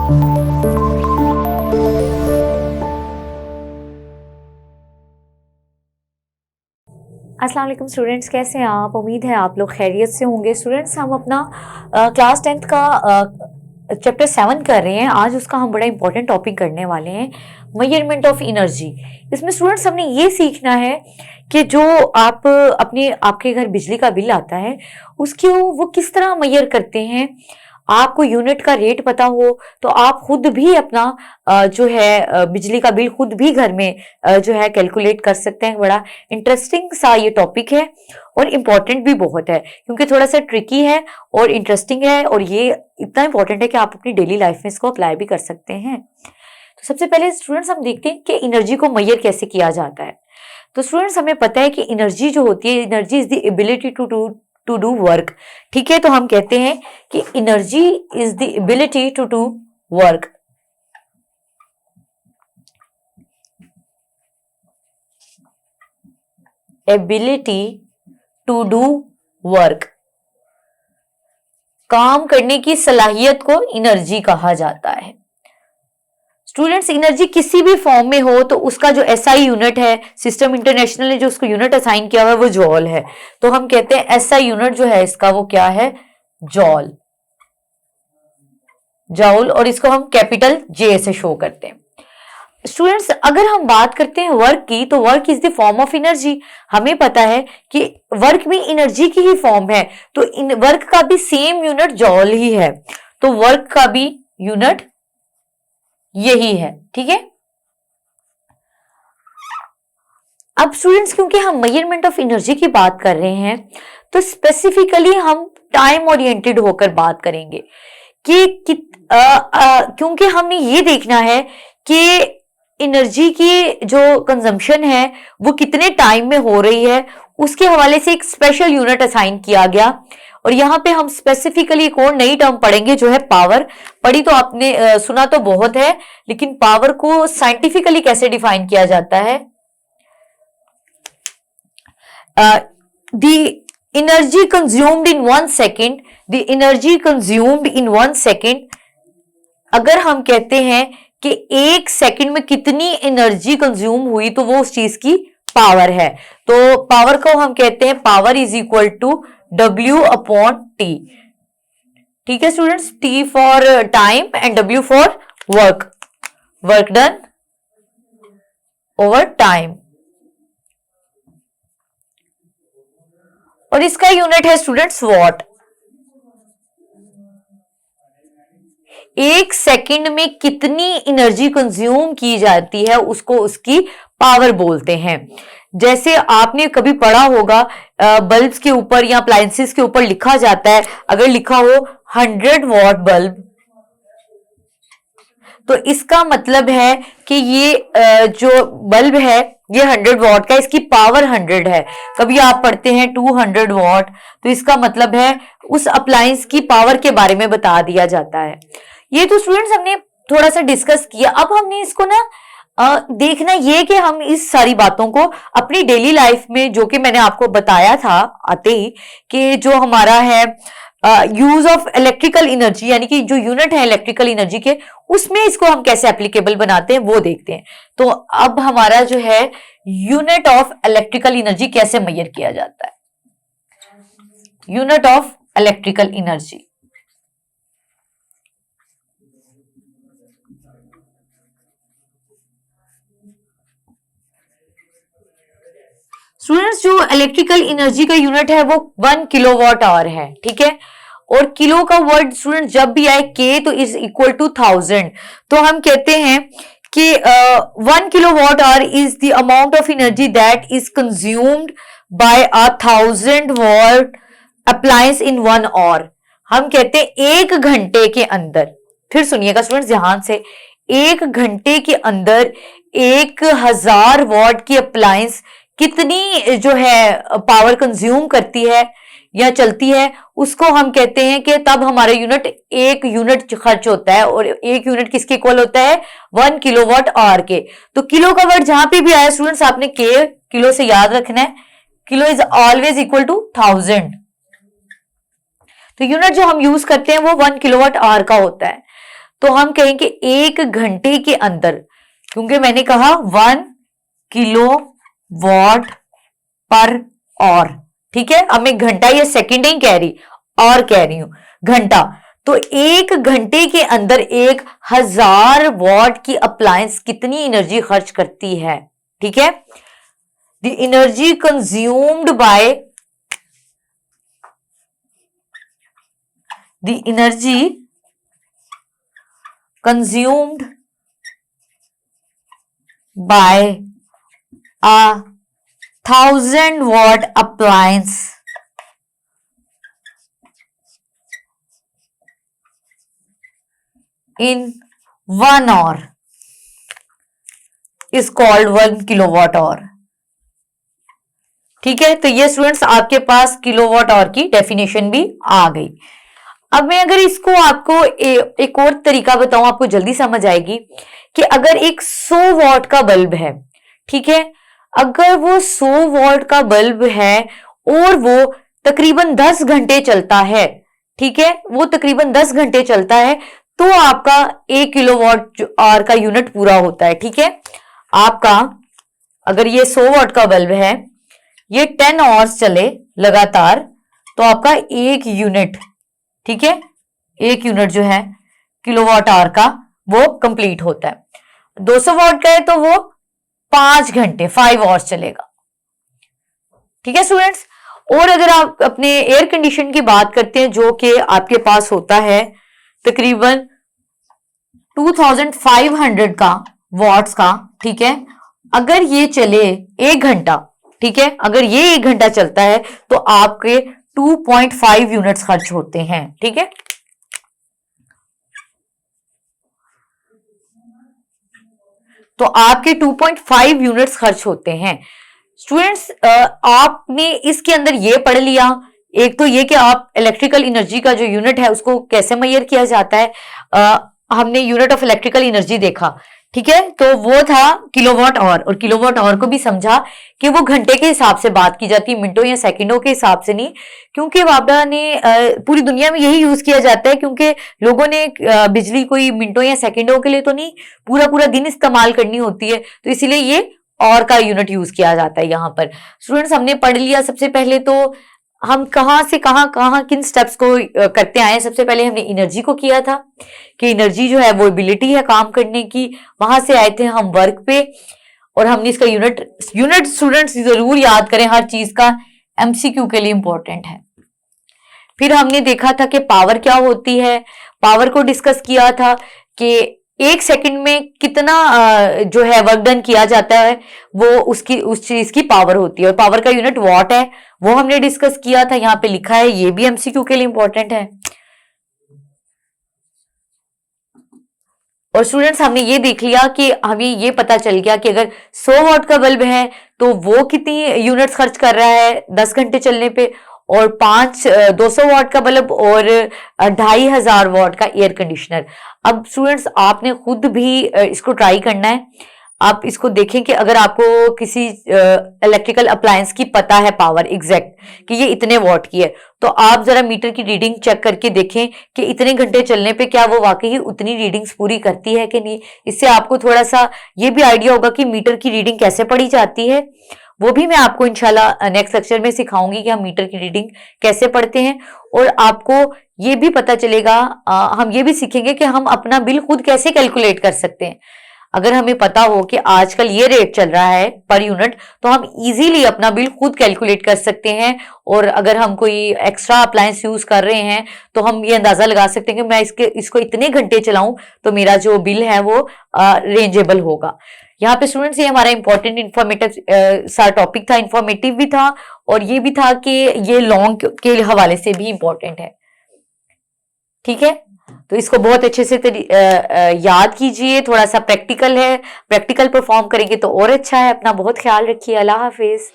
अस्सलाम वालेकुम स्टूडेंट्स, कैसे हैं आप? उम्मीद है आप लोग खैरियत से होंगे। स्टूडेंट्स, हम अपना क्लास 10th का चैप्टर 7 कर रहे हैं। आज उसका हम बड़ा इंपॉर्टेंट टॉपिक करने वाले हैं, मेजरमेंट ऑफ एनर्जी। इसमें स्टूडेंट्स हमने ये सीखना है कि जो आप आपके घर बिजली का बिल आता है उसको वो किस तरह मेजर करते हैं। आपको यूनिट का रेट पता हो तो आप खुद भी अपना जो है बिजली का बिल खुद भी घर में जो है कैलकुलेट कर सकते हैं। बड़ा इंटरेस्टिंग सा ये टॉपिक है और इम्पॉर्टेंट भी बहुत है, क्योंकि थोड़ा सा ट्रिकी है और इंटरेस्टिंग है, और ये इतना इंपॉर्टेंट है कि आप अपनी डेली लाइफ में इसको अप्लाई भी कर सकते हैं। तो सबसे पहले स्टूडेंट्स हम देखते हैं कि एनर्जी को मेजर कैसे किया जाता है। तो स्टूडेंट्स हमें पता है कि एनर्जी जो होती है, energy is the ability to do work. ठीक है, तो हम कहते हैं कि energy is the ability to do work. Ability to do work, काम करने की सलाहियत को एनर्जी कहा जाता है। स्टूडेंट्स, एनर्जी किसी भी फॉर्म में हो तो उसका जो एसआई यूनिट है, सिस्टम इंटरनेशनल ने जो उसको यूनिट असाइन किया हुआ है वो जॉल है। तो हम कहते हैं एसआई यूनिट जो है इसका वो क्या है? जॉल, जॉल, और इसको हम कैपिटल जे से शो करते हैं। स्टूडेंट्स, अगर हम बात करते हैं वर्क की, तो work is the form of energy. हमें पता है कि वर्क भी एनर्जी की ही फॉर्म है, तो वर्क का भी सेम यूनिट जॉल ही है, तो वर्क का भी यूनिट यही है। ठीक है, अब स्टूडेंट्स क्योंकि हम मेजरमेंट ऑफ एनर्जी की बात कर रहे हैं तो स्पेसिफिकली हम टाइम ओरिएंटेड होकर बात करेंगे कि क्योंकि हमने ये देखना है कि एनर्जी की जो कंजम्पशन है वो कितने टाइम में हो रही है, उसके हवाले से एक स्पेशल यूनिट असाइन किया गया। और यहाँ पे हम स्पेसिफिकली एक और नई टर्म पढ़ेंगे जो है पावर। पढ़ी तो आपने सुना तो बहुत है, लेकिन पावर को साइंटिफिकली कैसे डिफाइन किया जाता है? the energy consumed in 1 second, the energy consumed in 1 second, अगर हम कहते हैं कि 1 सेकंड में कितनी एनर्जी कंज्यूम हुई तो वो उस चीज की पावर है। तो पावर को हम कहते हैं power is equal to W upon T. ठीक है students, T for time and W for work, work done over time. और इसका यूनिट है स्टूडेंट्स वॉट। 1 सेकंड में कितनी एनर्जी कंज्यूम की जाती है उसको उसकी पावर बोलते हैं। जैसे आपने कभी पढ़ा होगा बल्ब्स के ऊपर या अप्लायंसेस के ऊपर लिखा जाता है, अगर लिखा हो 100 वॉट बल्ब, तो इसका मतलब है कि ये जो बल्ब है ये 100 वॉट का, इसकी पावर 100 है। कभी आप पढ़ते हैं 200 वॉट, तो इसका मतलब है उस अप्लायंस की पावर के बारे में बता दिया जाता है। ये तो स्टूडेंट्स हमने थोड़ा सा डिस्कस किया। अब हमने इसको ना देखना ये कि हम इस सारी बातों को अपनी डेली लाइफ में, जो कि मैंने आपको बताया था आते ही, कि जो हमारा है यूज ऑफ इलेक्ट्रिकल एनर्जी, यानी कि जो यूनिट है इलेक्ट्रिकल एनर्जी के, उसमें इसको हम कैसे एप्लीकेबल बनाते हैं वो देखते हैं। तो अब हमारा जो है यूनिट ऑफ इलेक्ट्रिकल एनर्जी कैसे मेजर किया जाता है। Unit of electrical energy, students जो इलेक्ट्रिकल एनर्जी का यूनिट है वो 1 किलोवाट आवर है। ठीक है, और किलो का वर्ड स्टूडेंट जब भी आए के तो इज इक्वल टू 1000, तो हम कहते हैं कि 1 kilowatt hour is the amount of energy that is consumed by 1000 watt appliance in 1 hour. हम कहते हैं 1 घंटे के अंदर, फिर सुनिएगा स्टूडेंट्स ध्यान से, 1 घंटे के अंदर 1000 वॉट की अप्लायंस कितनी जो है पावर कंज्यूम करती है या चलती है, उसको हम कहते हैं कि तब हमारा यूनिट 1 यूनिट खर्च होता है। और 1 यूनिट किसके इक्वल होता है? 1 किलोवाट आवर के। तो किलो का वर्ड जहां पे भी आया स्टूडेंट्स आपने के किलो से याद रखना है, kilo is always equal to 1000। तो यूनिट जो हम यूज करते हैं वो 1 किलोवाट आवर का होता है। तो हम कहेंगे 1 घंटे के अंदर, क्योंकि मैंने कहा 1 किलो वॉट पर आवर, ठीक है। अब मैं घंटा या सेकंड नहीं कह रही, और कह रही हूं घंटा। तो 1 घंटे के अंदर 1000 वॉट की अप्लायंस कितनी एनर्जी खर्च करती है, ठीक है। The energy consumed by the energy consumed by a 1000 watt appliance in 1 hour is called 1 kilowatt our, ठीक है। तो ये स्टूडेंट्स आपके पास किलोवाट आवर की डेफिनेशन भी आ गई। अब मैं अगर इसको आपको एक और तरीका बताऊं, आपको जल्दी समझ आएगी कि अगर एक 100 वॉट का बल्ब है, ठीक है, अगर वो 100 वॉट का बल्ब है और वो तकरीबन 10 घंटे चलता है, ठीक है, वो तकरीबन 10 घंटे चलता है, तो आपका 1 किलोवाट आवर का यूनिट पूरा होता है, ठीक है। आपका अगर ये 100 वॉट का बल्ब है, ये 10 आवर्स चले लगातार, तो आपका 1 यूनिट, ठीक है, 1 यूनिट जो है किलोवाट आवर का वो कंप्लीट होता है। 200 वॉट का है तो वो 5 घंटे 5 आवर्स चलेगा, ठीक है स्टूडेंट्स। और अगर आप अपने एयर कंडीशन की बात करते हैं, जो कि आपके पास होता है तकरीबन 2500 का वॉट्स का, ठीक है, अगर ये चले 1 घंटा, ठीक है, अगर ये 1 घंटा चलता है तो आपके 2.5 यूनिट्स खर्च होते हैं, ठीक है। तो आपके 2.5 यूनिट्स खर्च होते हैं स्टूडेंट्स। आपने इसके अंदर ये पढ़ लिया, एक तो ये कि आप इलेक्ट्रिकल एनर्जी का जो यूनिट है उसको कैसे मेजर किया जाता है। हमने यूनिट ऑफ इलेक्ट्रिकल एनर्जी देखा, ठीक है, तो वो था किलोवाट आवर, और किलोवाट आवर को भी समझा कि वो घंटे के हिसाब से बात की जाती है, मिनटों या सेकंडों के हिसाब से नहीं, क्योंकि वापडा ने पूरी दुनिया में यही यूज किया जाता है, क्योंकि लोगों ने बिजली कोई मिनटों या सेकंडों के लिए तो नहीं, पूरा पूरा दिन इस्तेमाल करनी होती है, तो इसीलिए ये और का यूनिट यूज किया जाता है यहाँ पर। स्टूडेंट्स हमने पढ़ लिया, सबसे पहले तो हम कहाँ से कहाँ किन स्टेप्स को करते आए। सबसे पहले हमने एनर्जी को किया था कि एनर्जी जो है वो एबिलिटी है काम करने की, वहां से आए थे हम वर्क पे, और हमने इसका यूनिट स्टूडेंट्स जरूर याद करें, हर चीज का एमसीक्यू के लिए इंपॉर्टेंट है। फिर हमने देखा था कि पावर क्या होती है, पावर को डिस्कस किया था कि 1 सेकंड में कितना जो है वर्क डन किया जाता है, वो उस चीज की पावर होती है, और पावर का यूनिट वॉट है, वो हमने डिस्कस किया था, यहाँ पे लिखा है, ये भी एमसीक्यू के लिए इंपॉर्टेंट है। और स्टूडेंट्स हमने ये देख लिया कि हमें ये पता चल गया कि अगर 100 वॉट का बल्ब है तो वो कितनी यूनिट्स खर्च कर रहा है 10 घंटे चलने पे, और 200 वॉट का बल्ब और 2500 वॉट का एयर कंडीशनर। अब स्टूडेंट्स आपने खुद भी इसको ट्राई करना है। आप इसको देखें कि अगर आपको किसी इलेक्ट्रिकल अप्लायंस की पता है पावर एग्जैक्ट कि ये इतने वॉट की है, तो आप जरा मीटर की रीडिंग चेक करके देखें कि इतने घंटे चलने पे क्या वो वाकई उतनी रीडिंग्स पूरी करती है कि नहीं। इससे आपको थोड़ा सा ये भी आइडिया होगा कि मीटर की रीडिंग कैसे पढ़ी जाती है। वो भी मैं आपको इंशाल्लाह नेक्स्ट लेक्चर में सिखाऊंगी कि हम मीटर की रीडिंग कैसे पढ़ते हैं, और आपको ये भी पता चलेगा, हम ये भी सीखेंगे कि हम अपना बिल खुद कैसे कैलकुलेट कर सकते हैं। अगर हमें पता हो कि आजकल ये रेट चल रहा है पर यूनिट, तो हम इजीली अपना बिल खुद कैलकुलेट कर सकते हैं, और अगर हम कोई एक्स्ट्रा अप्लायंस यूज कर रहे हैं तो हम ये अंदाजा लगा सकते हैं कि मैं इसको इतने घंटे चलाऊं तो मेरा जो बिल है वो रेंजेबल होगा। यहाँ पे स्टूडेंट्स ये हमारा इंपॉर्टेंट इन्फॉर्मेटिव सा टॉपिक था, इंफॉर्मेटिव भी था, और ये भी था कि ये लॉन्ग के हवाले से भी इंपॉर्टेंट है, ठीक है। तो इसको बहुत अच्छे से याद कीजिए, थोड़ा सा प्रैक्टिकल है, प्रैक्टिकल परफॉर्म करेंगे तो और अच्छा है। अपना बहुत ख्याल रखिए, अल्लाह हाफिज।